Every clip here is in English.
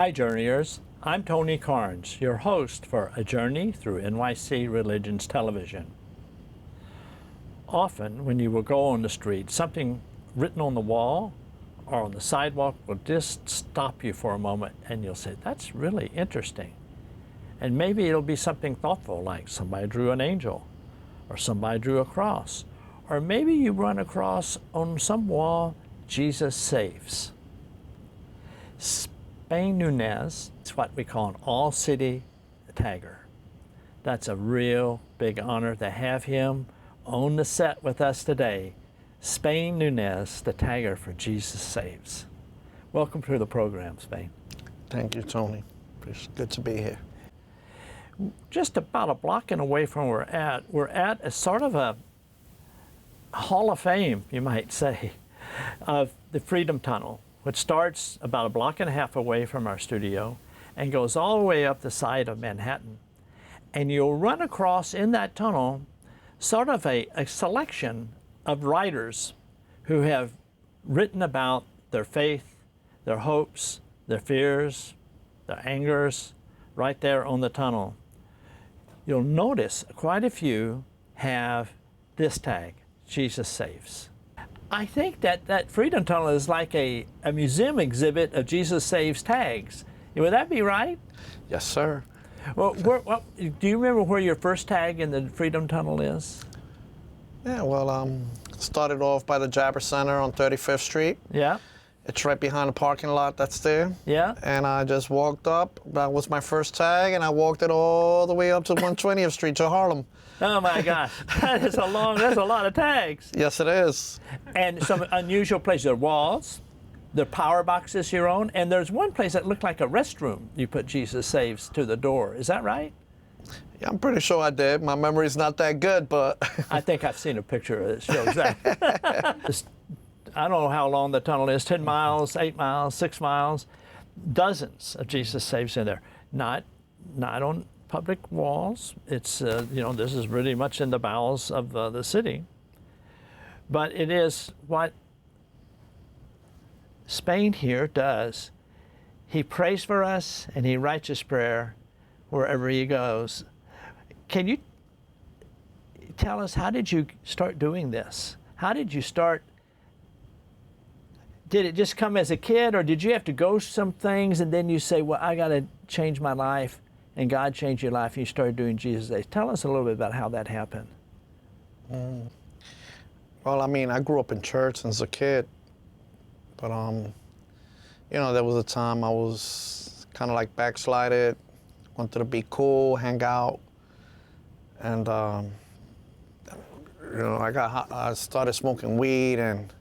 Hi, Journeyers. I'm Tony Carnes, your host for A Journey Through NYC Religions Television. Often, when you will go on the street, something written on the wall or on the sidewalk will just stop you for a moment, and you'll say, that's really interesting. And maybe it'll be something thoughtful, like somebody drew an angel, or somebody drew a cross, or maybe you run across on some wall, Jesus saves. Spain Nunez is what we call an all-city tagger. That's a real big honor to have him on the set with us today. Spain Nunez, the tagger for Jesus Saves. Welcome to the program, Spain. Thank you, Tony. It's good to be here. Just about a block and away from where we're at a sort of a Hall of Fame, you might say, of the Freedom Tunnel, which starts about a block and a half away from our studio and goes all the way up the side of Manhattan. And you'll run across in that tunnel sort of a selection of writers who have written about their faith, their hopes, their fears, their angers, right there on the tunnel. You'll notice quite a few have this tag, Jesus Saves. I think that Freedom Tunnel is like a museum exhibit of Jesus Saves tags. Would that be right? Yes, sir. Well, do you remember where your first tag in the Freedom Tunnel is? Yeah, well, started off by the Jabber Center on 35th Street. Yeah. It's right behind the parking lot that's there. Yeah. And I just walked up. That was my first tag, and I walked it all the way up to 120th Street to Harlem. Oh my gosh, that's a lot of tags. Yes, it is. And some unusual places. There are walls, there are power boxes your own, and there's one place that looked like a restroom. You put Jesus Saves to the door. Is that right? Yeah, I'm pretty sure I did. My memory's not that good, but I think I've seen a picture that shows that. I don't know how long the tunnel is, 10 miles, 8 miles, 6 miles, dozens of Jesus Saves in there. Not on public walls. It's, this is really much in the bowels of the city. But it is what Spain here does. He prays for us and he writes his prayer wherever he goes. Can you tell us, how did you start doing this? How did you start? Did it just come as a kid, or did you have to go some things and then you say, well, I got to change my life, and God changed your life and you started doing Jesus Days? Tell us a little bit about how that happened. Well, I mean, I grew up in church since a kid, but, there was a time I was kind of like backslided, wanted to be cool, hang out, and, I started smoking weed, and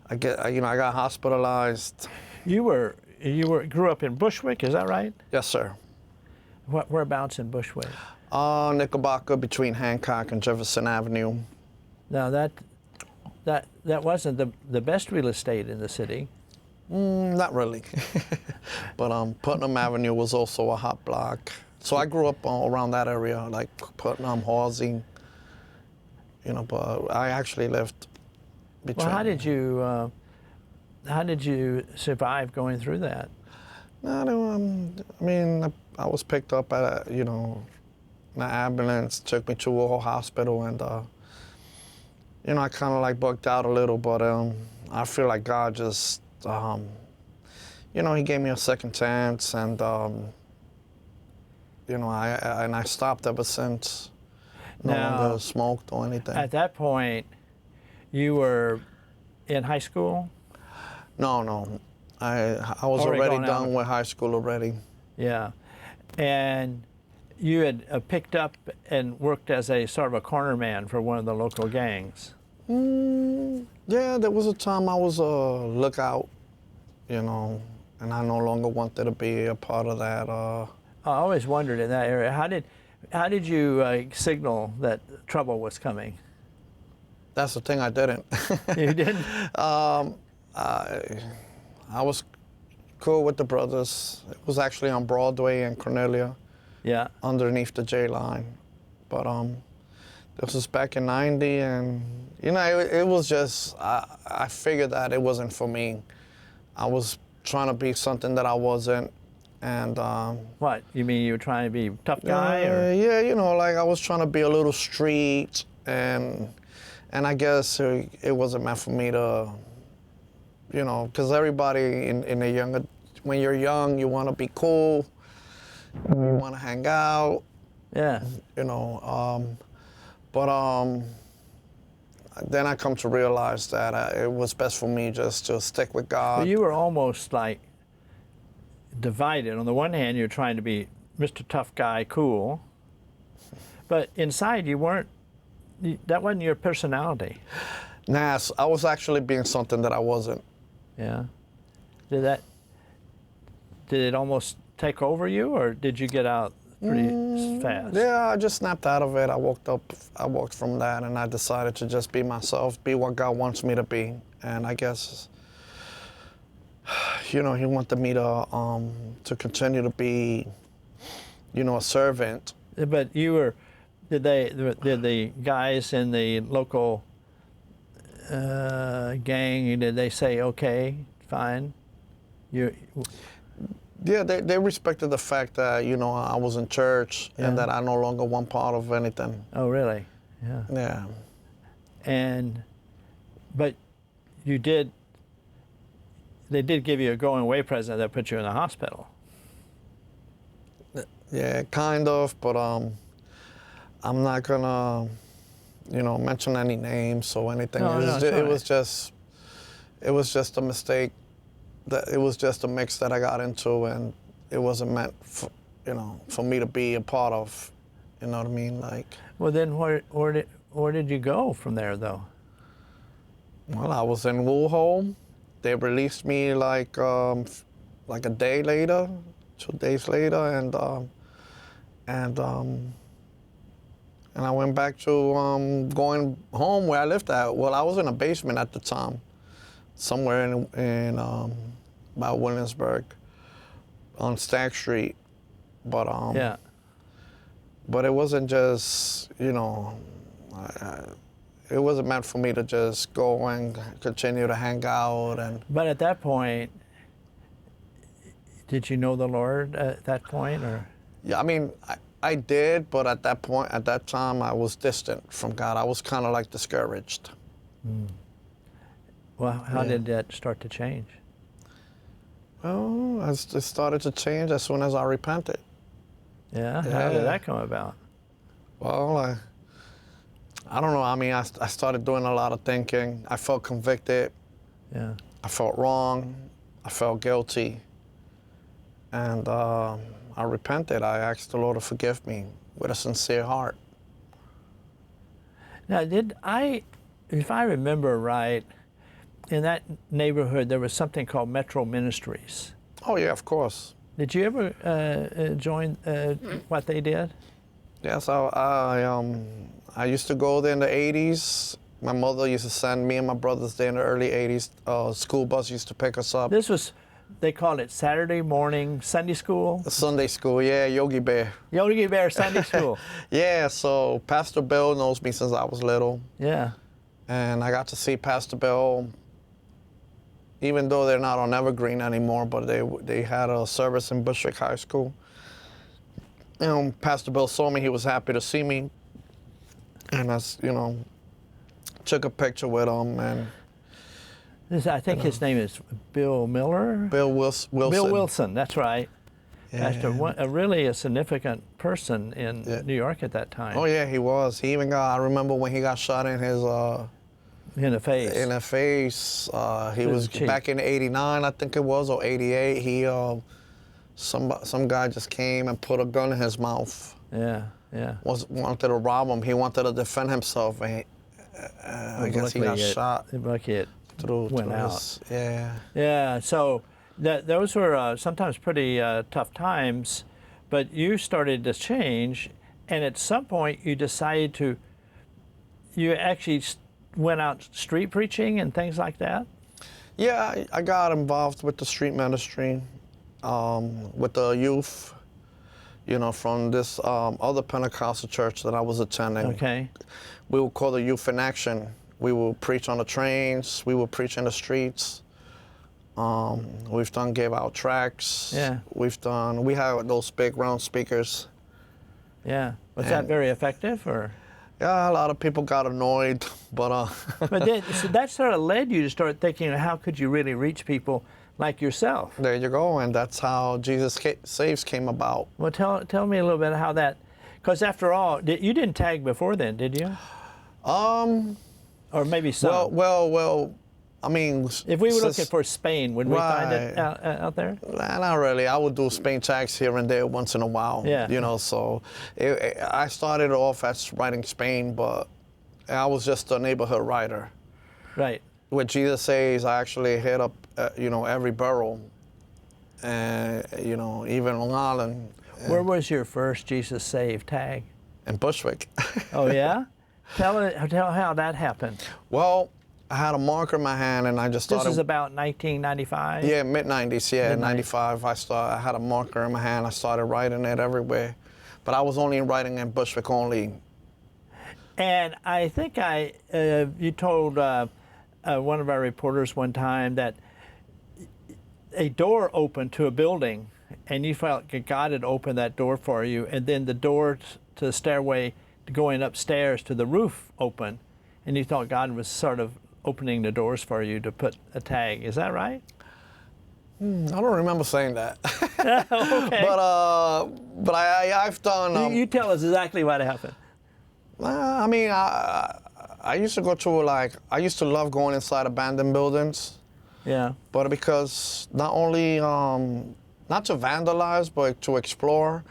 I got hospitalized. You grew up in Bushwick, is that right? Yes, sir. Whereabouts in Bushwick? Knickerbocker, between Hancock and Jefferson Avenue. Now that wasn't the best real estate in the city. Not really. But Putnam Avenue was also a hot block. So I grew up around that area, like Putnam, Halsey. But I actually lived between. Well, how did you survive going through that? I was picked up at an ambulance, took me to a hospital, and I kind of like bugged out a little, but I feel like God just, He gave me a second chance, and I stopped ever since. No longer smoked or anything. At that point, you were in high school? No. I was already done with high school already. Yeah. And you had picked up and worked as a sort of a corner man for one of the local gangs. Yeah, there was a time I was a lookout, and I no longer wanted to be a part of that. I always wondered in that area, how did you signal that trouble was coming? That's the thing, I didn't. You didn't? I was cool with the brothers. It was actually on Broadway and Cornelia. Yeah. Underneath the J line. But this was back in '90, and it was just, I figured that it wasn't for me. I was trying to be something that I wasn't, and What, you mean you were trying to be a tough guy? Or? yeah, you know, like I was trying to be a little street, and I guess it wasn't meant for me to, you know, because everybody in the younger, when you're young, you want to be cool, you want to hang out, Yeah. you know, but then I come to realize that it was best for me just to stick with God. Well, you were almost like divided. On the one hand, you're trying to be Mr. Tough Guy, cool, but inside you weren't. That wasn't your personality. Nah, I was actually being something that I wasn't. Yeah. Did it almost take over you, or did you get out pretty fast? Yeah, I just snapped out of it. I walked from that, and I decided to just be myself, be what God wants me to be. And I guess, you know, He wanted me to continue to be, you know, a servant. But you were. Did the guys in the local gang? Did they say okay, fine? Yeah, they respected the fact that, you know, I was in church and that I no longer want part of anything. Oh, really? Yeah. Yeah. But you did. They did give you a going away present that put you in the hospital. Yeah, kind of, but I'm not gonna, you know, mention any names or anything. No, It was just a mistake. That it was just a mix that I got into, and it wasn't meant for, you know, for me to be a part of. You know what I mean? Like. Well, then where did you go from there, though? Well, I was in Wuhan. They released me like a day later, 2 days later, and I went back to going home where I lived at. Well, I was in a basement at the time, somewhere in by Williamsburg, on Stack Street, but Yeah. But it wasn't just, you know, it wasn't meant for me to just go and continue to hang out and. But at that point, did you know the Lord at that point, or? Yeah, I mean, I did, but at that point, at that time, I was distant from God. I was kind of like discouraged. Well, how did that start to change? Well, it started to change as soon as I repented. Yeah? How did that come about? Well, I don't know. I mean, I started doing a lot of thinking. I felt convicted. Yeah. I felt wrong. I felt guilty. And I repented. I asked the Lord to forgive me with a sincere heart. Now, if I remember right, in that neighborhood there was something called Metro Ministries. Oh, yeah, of course. Did you ever join what they did? Yes, I used to go there in the 80s. My mother used to send me and my brothers there in the early 80s. School bus used to pick us up. This was, they called it Saturday morning Sunday school? Sunday school, yeah, Yogi Bear. Yogi Bear Sunday School. Yeah, so Pastor Bill knows me since I was little. Yeah. And I got to see Pastor Bill, even though they're not on Evergreen anymore, but they had a service in Bushwick High School. You know, Pastor Bill saw me, he was happy to see me. And I, you know, took a picture with him, and I think his name is Bill Miller? Bill Wilson. Bill Wilson, that's right. Yeah. Pastor, really a significant person in New York at that time. Oh yeah, he was. He even got, I remember when he got shot in his in the face. In the face. He was back in '89, I think it was, or '88. He some guy just came and put a gun in his mouth. Yeah, yeah. Wanted to rob him. He wanted to defend himself, and I guess he got shot. Lucky it went out. Yeah. Yeah. So those were sometimes pretty tough times, but you started to change, and at some point you decided you actually went out street preaching and things like that? Yeah, I got involved with the street ministry, with the youth, you know, from this other Pentecostal church that I was attending. Okay. We would call the Youth in Action. We would preach on the trains. We would preach in the streets. We've done give out tracks. Yeah. We have those big round speakers. Yeah. Was that And- very effective, or? Yeah, a lot of people got annoyed, but But then, so that sort of led you to start thinking, how could you really reach people like yourself? there you go, and that's how Jesus Saves came about. Well, tell me a little bit how that, because after all, you didn't tag before then, did you? Or maybe some. Well, I mean, If we were since- looking for Spain, would we find it Right. out there? Nah, not really. I would do Spain tags here and there once in a while. Yeah. You know, so I started off as writing Spain, but I was just a neighborhood writer. Right. With Jesus Saves, I actually hit up, every borough, and even Long Island Where was your first Jesus Save tag? and Bushwick. Oh, yeah? Tell how that happened. Well, I had a marker in my hand, and I just This started. is about 1995? Yeah, mid-90s, yeah, Mid-90s. 95. I had a marker in my hand. I started writing it everywhere. But I was only writing in Bushwick only. And I think you told one of our reporters one time that a door opened to a building, and you felt God had opened that door for you, and then the door to the stairway going upstairs to the roof opened, and you thought God was sort of opening the doors for you to put a tag. Is that right? I don't remember saying that. Okay. But I've done. You tell us exactly what happened. I mean, I used to go to I used to love going inside abandoned buildings, Yeah. but because not only not to vandalize, but to explore.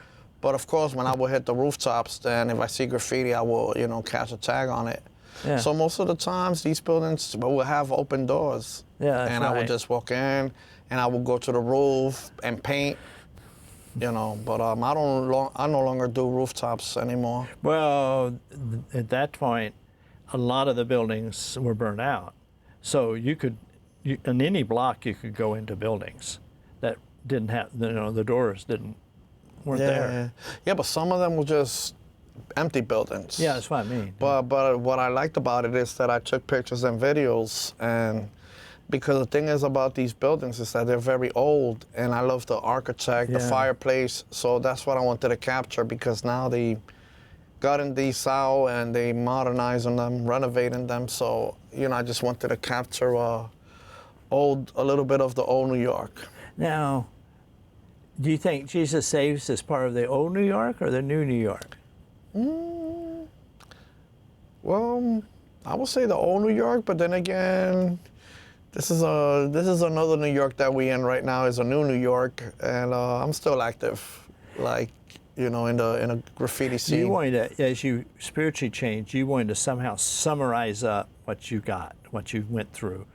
But of course, when I would hit the rooftops, then if I see graffiti, I will catch a tag on it. Yeah. So most of the times, these buildings will have open doors. Yeah, that's and I would right. just walk in, and I would go to the roof and paint. But I no longer do rooftops anymore. Well, at that point, a lot of the buildings were burned out. So in any block, you could go into buildings that didn't have, the doors weren't there. Yeah, but some of them were just empty buildings. Yeah, that's what I mean. But what I liked about it is that I took pictures and videos, and because the thing is about these buildings is that they're very old, and I love the architect, the Yeah. fireplace, so that's what I wanted to capture, because now they gutting these out and they modernizing them, renovating them, so I just wanted to capture a little bit of the old New York. Now, do you think Jesus Saves is part of the old New York or the new New York? Well, I would say the old New York, but then again, this is another New York that we in right now, is a new New York, and I'm still active, in a graffiti scene. You wanted to, as you spiritually changed, you wanted to somehow summarize up what you got, what you went through.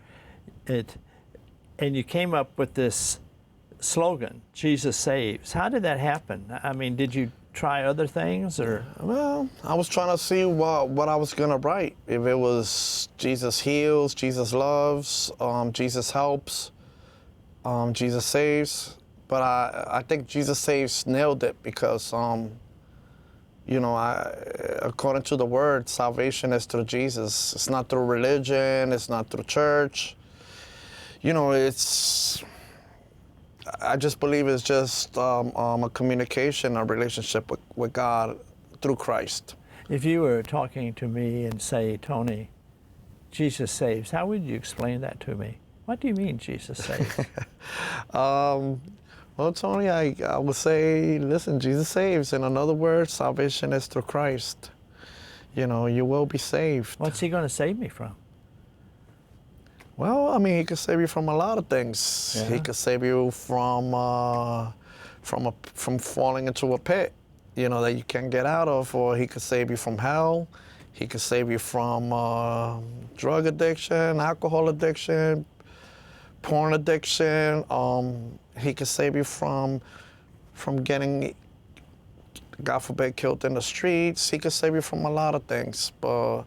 And you came up with this slogan, Jesus Saves. How did that happen? I mean, did you try other things, or? Well, I was trying to see what I was gonna write. If it was Jesus heals, Jesus loves, Jesus helps, Jesus saves. But I think Jesus Saves nailed it, because according to the word, salvation is through Jesus. It's not through religion. It's not through church. I just believe it's just a communication, a relationship with God through Christ. If you were talking to me and say, Tony, Jesus saves, how would you explain that to me? What do you mean Jesus saves? Well, Tony, I would say, listen, Jesus saves. In another word, salvation is through Christ. You will be saved. What's he going to save me from? Well, I mean, he could save you from a lot of things. Yeah. He could save you from falling into a pit, that you can't get out of, or he could save you from hell. He could save you from drug addiction, alcohol addiction, porn addiction. He could save you from getting, God forbid, killed in the streets. He could save you from a lot of things. But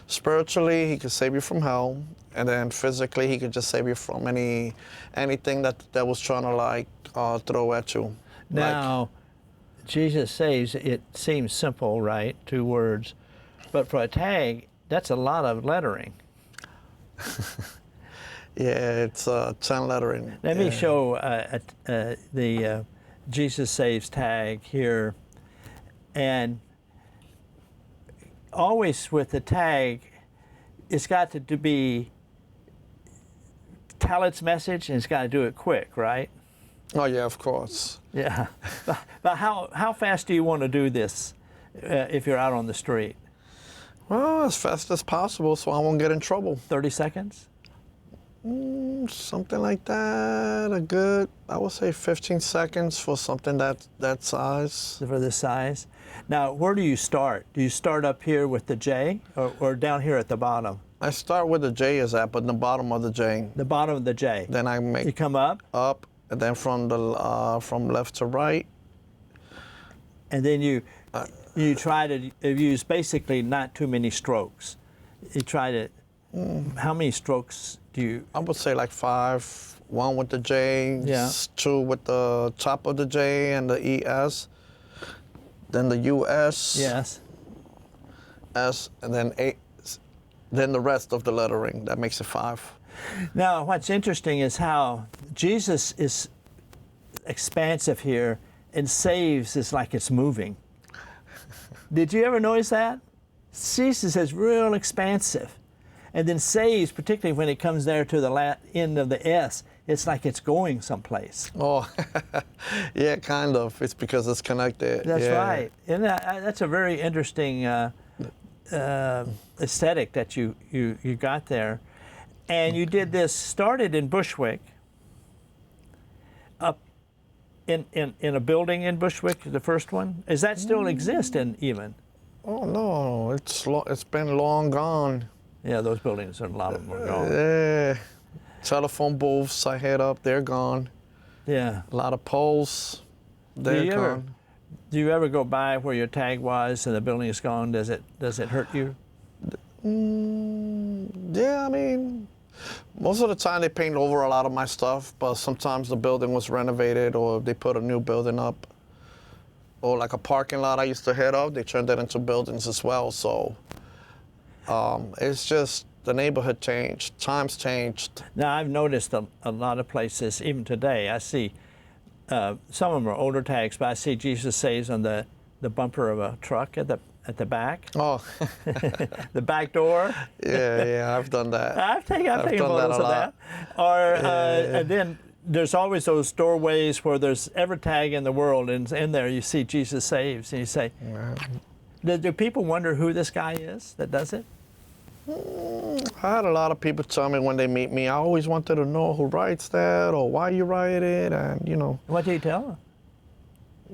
spiritually, he could save you from hell. And then physically, he could just save you from anything that was trying to throw at you. Now, Jesus saves, it seems simple, right? 2 words. But for a tag, that's a lot of lettering. Yeah, it's 10 lettering. Let me Yeah. show the Jesus Saves tag here. And always with the tag, it's got to be tell its message, and it's got to do it quick, right? Oh yeah, of course. Yeah. But how fast do you want to do this if you're out on the street? Well, as fast as possible, so I won't get in trouble. 30 seconds? Something like that. A good, I would say 15 seconds for something that size. For this size. Now, where do you start? Do you start up here with the J or down here at the bottom? I start where the J is at, but the bottom of the J. The bottom of the J. Then I make You come up, and then from left to right. and then you try to use basically not too many strokes. You try to. How many strokes do you? I would say like 5. 1 with the J, Yeah. 2 with the top of the J and the ES. Then the US, Yes. S, and then 8. Then the rest of the lettering. That makes it 5. Now, what's interesting is how Jesus is expansive here, and saves is like it's moving. Did you ever notice that? Jesus is real expansive. And then saves, particularly when it comes there to the end of the S, it's like it's going someplace. Oh, yeah, kind of. It's because it's connected. That's yeah. right. And that's a very interesting aesthetic that you got there. And you did this, started in Bushwick, up in a building in Bushwick, the first one. Does that still exist in even? Oh no, it's been long gone. Yeah, those buildings, a lot of them are gone. Yeah, telephone booths I had up, they're gone. Yeah. A lot of poles, they're gone. Do you ever go by where your tag was and the building is gone? Does it hurt you? Yeah, I mean, most of the time they paint over a lot of my stuff, but sometimes the building was renovated or they put a new building up. Or like a parking lot I used to head up, they turned that into buildings as well. So it's just the neighborhood changed, times changed. Now, I've noticed a lot of places, even today, I see some of them are older tags, but I see Jesus Saves on the bumper of a truck at the back. Oh, The back door. yeah, I've done that. I've taken done photos that a of that. Or and then there's always those doorways where there's every tag in the world, and in there you see Jesus Saves, and you say, do people wonder who this guy is that does it? I had a lot of people tell me when they meet me, I always wanted to know who writes that or why you write it, and What do you tell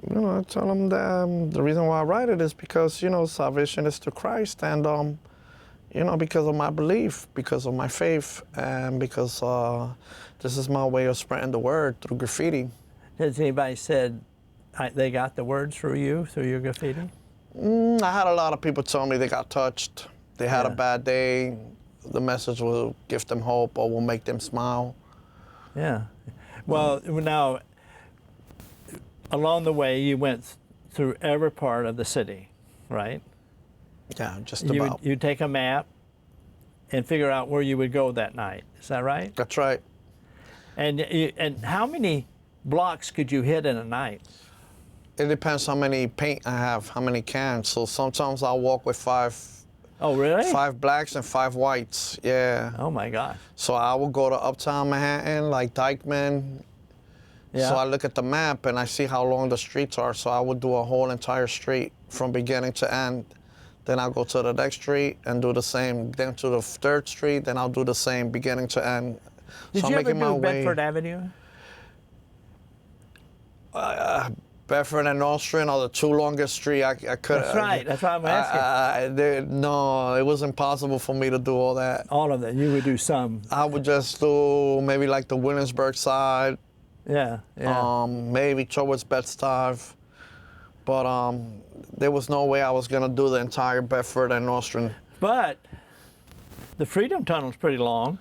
them? I tell them that the reason why I write it is because salvation is through Christ, and because of my belief, because of my faith, and because this is my way of spreading the word through graffiti. Has anybody said they got the word through you, through your graffiti? I had a lot of people tell me they got touched. They had a bad day. The message will give them hope or will make them smile. Yeah. Well, now, along the way, you went through every part of the city, right? Yeah, just about. You take a map and figure out where you would go that night. Is that right? That's right. And how many blocks could you hit in a night? It depends how many paint I have, how many cans. So sometimes I'll walk with 5 Oh, really? 5 blacks and 5 whites, yeah. Oh, my gosh. So I will go to Uptown Manhattan, like Dykeman. Yeah. So I look at the map and I see how long the streets are. So I would do a whole entire street from beginning to end. Then I'll go to the next street and do the same. Then to the 3rd street, then I'll do the same beginning to end. Did so you I'm ever making my do way. Bedford Avenue? Bedford and Nostrand are the 2 longest streets I could. That's right. That's why I'm asking. No, it was impossible for me to do all that. All of them. You would do some. I would just do maybe like the Williamsburg side. Yeah. Yeah. Maybe towards Bed-Stuy. But there was no way I was going to do the entire Bedford and Nostrand. But the Freedom Tunnel's pretty long.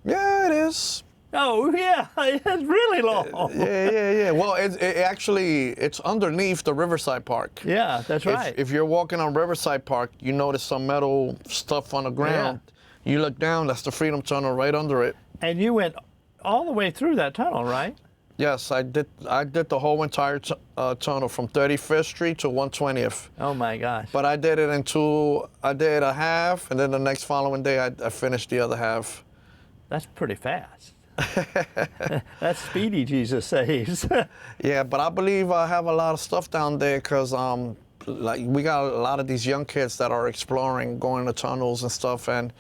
Yeah, it is. Oh, yeah. It's really long. Yeah. Well, it's underneath the Riverside Park. Yeah, that's right. If you're walking on Riverside Park, you notice some metal stuff on the ground. You look down, that's the Freedom Tunnel right under it. And you went all the way through that tunnel, right? Yes, I did. I did the whole entire tunnel from 35th Street to 120th. Oh my gosh. But I did it in two. I did a half, and then the next following day, I finished the other half. That's pretty fast. That's speedy, Jesus saves. Yeah, but I believe I have a lot of stuff down there because like we got a lot of these young kids that are exploring, going to tunnels and stuff, and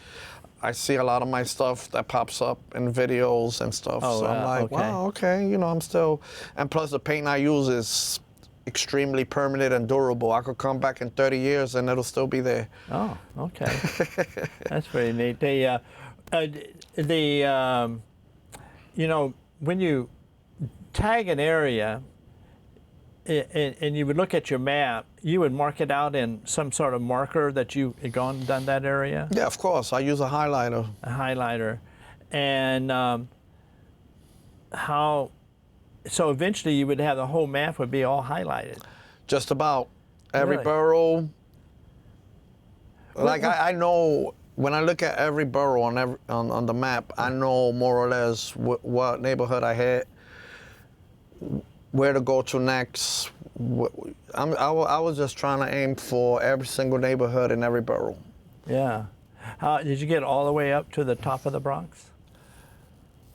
I see a lot of my stuff that pops up in videos and stuff. Oh, so I'm like, okay. wow, okay, you know, I'm still, and plus the paint I use is extremely permanent and durable. I could come back in 30 years and it'll still be there. Oh, okay. That's pretty neat. You know, when you tag an area and you would look at your map, you would mark it out in some sort of marker that you had gone and done that area? Yeah, of course. I use a highlighter. A highlighter. And so eventually you would have the whole map would be all highlighted. Just about every Really? borough. Like I know when I look at every borough on the map, I know more or less what neighborhood I hit, where to go to next. I was just trying to aim for every single neighborhood in every borough. Yeah. Did you get all the way up to the top of the Bronx?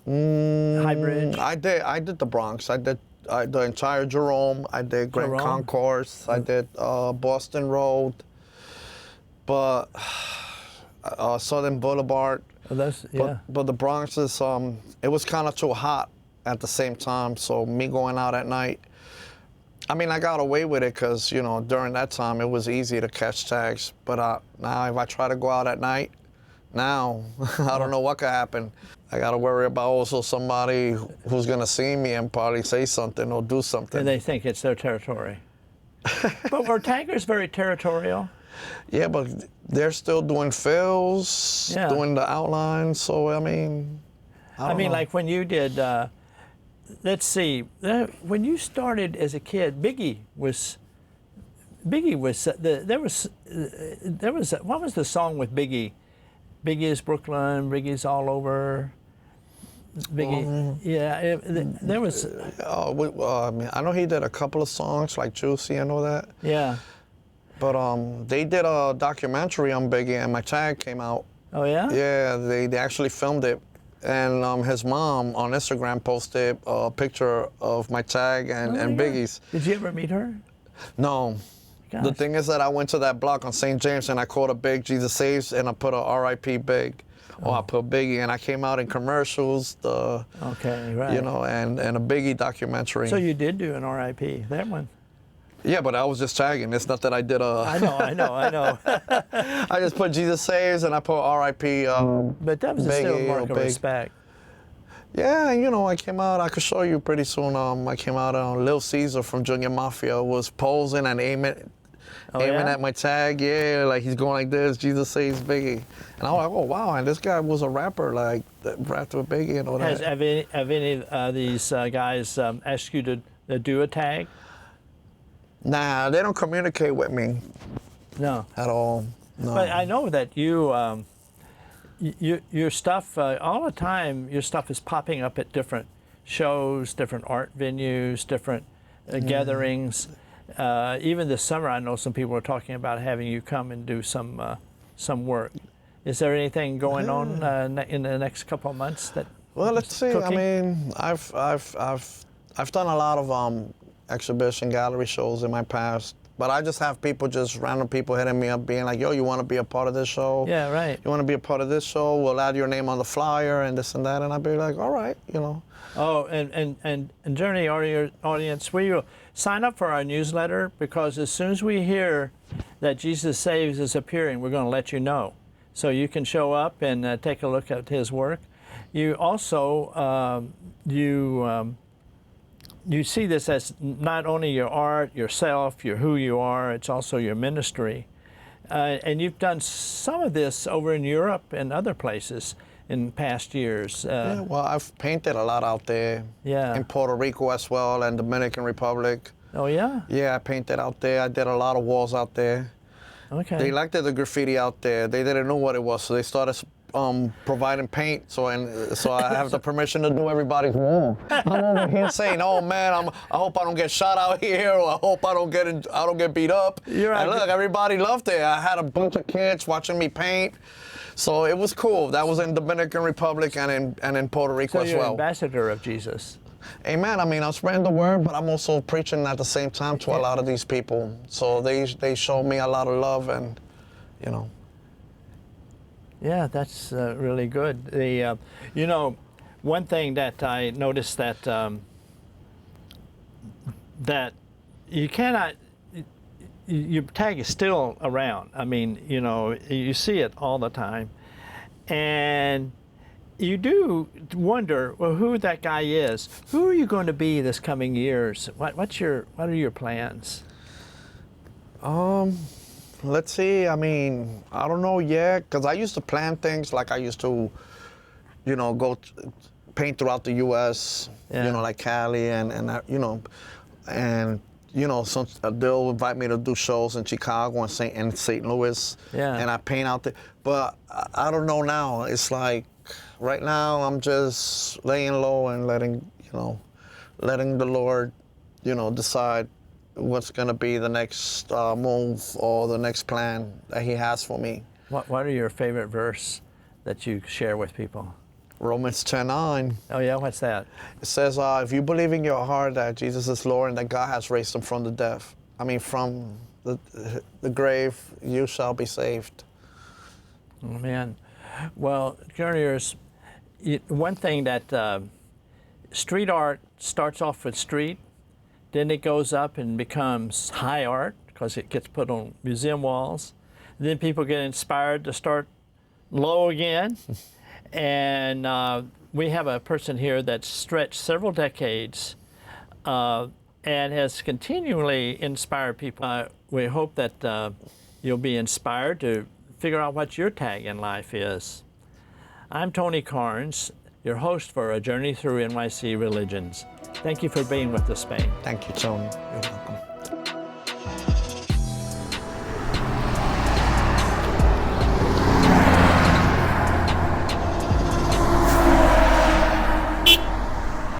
High Bridge? I did the Bronx. I did the entire Jerome. I did Grand Jerome? Concourse. I did Boston Road. But Southern Boulevard. Oh, that's, yeah. But the Bronx is it was kind of too hot at the same time. So me going out at night, I mean, I got away with it because, you know, during that time it was easy to catch tags. But now if I try to go out at night, now I don't know what could happen. I got to worry about also somebody who's going to see me and probably say something or do something. And they think it's their territory. But were taggers very territorial? Yeah, but they're still doing fills, Yeah. doing the outlines. So, I mean, I don't know. Like when you did, let's see, when you started as a kid, Biggie was, what was the song with Biggie? Biggie is Brooklyn, Biggie's all over. Biggie, yeah, there was. I mean, I know he did a couple of songs like Juicy, I know that. Yeah. But they did a documentary on Biggie, and my tag came out. Oh yeah. Yeah, they actually filmed it, and his mom on Instagram posted a picture of my tag and Biggie's. Did you ever meet her? No. Gosh. The thing is that I went to that block on St. James and I called a big Jesus Saves and I put a R.I.P. Big. Or I put Biggie, and I came out in commercials, Okay, right. you know, and a Biggie documentary. So you did do an R.I.P. that one. Yeah, but I was just tagging. It's not that I did a. I know. I just put Jesus Saves and I put R.I.P. But that was still a mark of respect. Yeah, you know, I came out. I could show you pretty soon. I came out on Lil Caesar from Junior Mafia was posing and aiming at my tag. Yeah, like he's going like this. Jesus Saves Biggie, and I was like, oh wow! And this guy was a rapper, like that rapped with Biggie and all that. Have any of these guys asked you to do a tag? Nah, they don't communicate with me. No. At all. No. But I know that your stuff all the time. Your stuff is popping up at different shows, different art venues, different gatherings. Even this summer, I know some people are talking about having you come and do some work. Is there anything going on in the next couple of months that? Well, let's see. Cooking? I mean, I've done a lot of exhibition gallery shows in my past, but I just have random people hitting me up, being like, "Yo, you want to be a part of this show? Yeah, right. You want to be a part of this show? We'll add your name on the flyer and this and that." And I'd be like, "All right, you know." Oh, and Journey audience, we will sign up for our newsletter, because as soon as we hear that Jesus Saves is appearing, we're going to let you know. So you can show up and take a look at his work. You also, you see this as not only your art, yourself, who you are, it's also your ministry. And you've done some of this over in Europe and other places in past years. Yeah, well, I've painted a lot out there. Yeah. In Puerto Rico as well, and Dominican Republic. Oh, yeah? Yeah, I painted out there. I did a lot of walls out there. Okay. They liked the graffiti out there. They didn't know what it was, so they started providing paint, so I have the permission to do everybody's wall. I'm over here saying, "Oh man, I hope I don't get shot out here, or I hope I don't get beat up." You're and right. look, everybody loved it. I had a bunch of kids watching me paint, so it was cool. That was in Dominican Republic and in Puerto Rico So as you're well. ambassador of Jesus. Amen. I mean, I'm spreading the word, but I'm also preaching at the same time to a lot of these people. So they showed me a lot of love, and you know. Yeah, that's really good. The you know, one thing that I noticed that that you cannot. Your tag is still around. I mean, you know, you see it all the time, and you do wonder, well, who that guy is. Who are you going to be this coming years? What are your plans? Let's see. I mean, I don't know yet, because I used to plan things. Like I used to, you know, paint throughout the U.S. Yeah. You know, like Cali you know, and you know, they'll invite me to do shows in Chicago and St. Louis. Yeah. And I paint out there. But I don't know now. It's like right now I'm just laying low and letting the Lord, you know, decide what's going to be the next move or the next plan that He has for me. What are your favorite verse that you share with people? Romans 10:9. Oh yeah, what's that? It says, if you believe in your heart that Jesus is Lord and that God has raised Him from from the grave, you shall be saved. Amen. Well, journeyers, one thing that street art starts off with street, then it goes up and becomes high art because it gets put on museum walls. Then people get inspired to start low again. And we have a person here that's stretched several decades and has continually inspired people. We hope that you'll be inspired to figure out what your tag in life is. I'm Tony Carnes, your host for A Journey Through NYC Religions. Thank you for being with us, Spain. Thank you, Tony. You're welcome.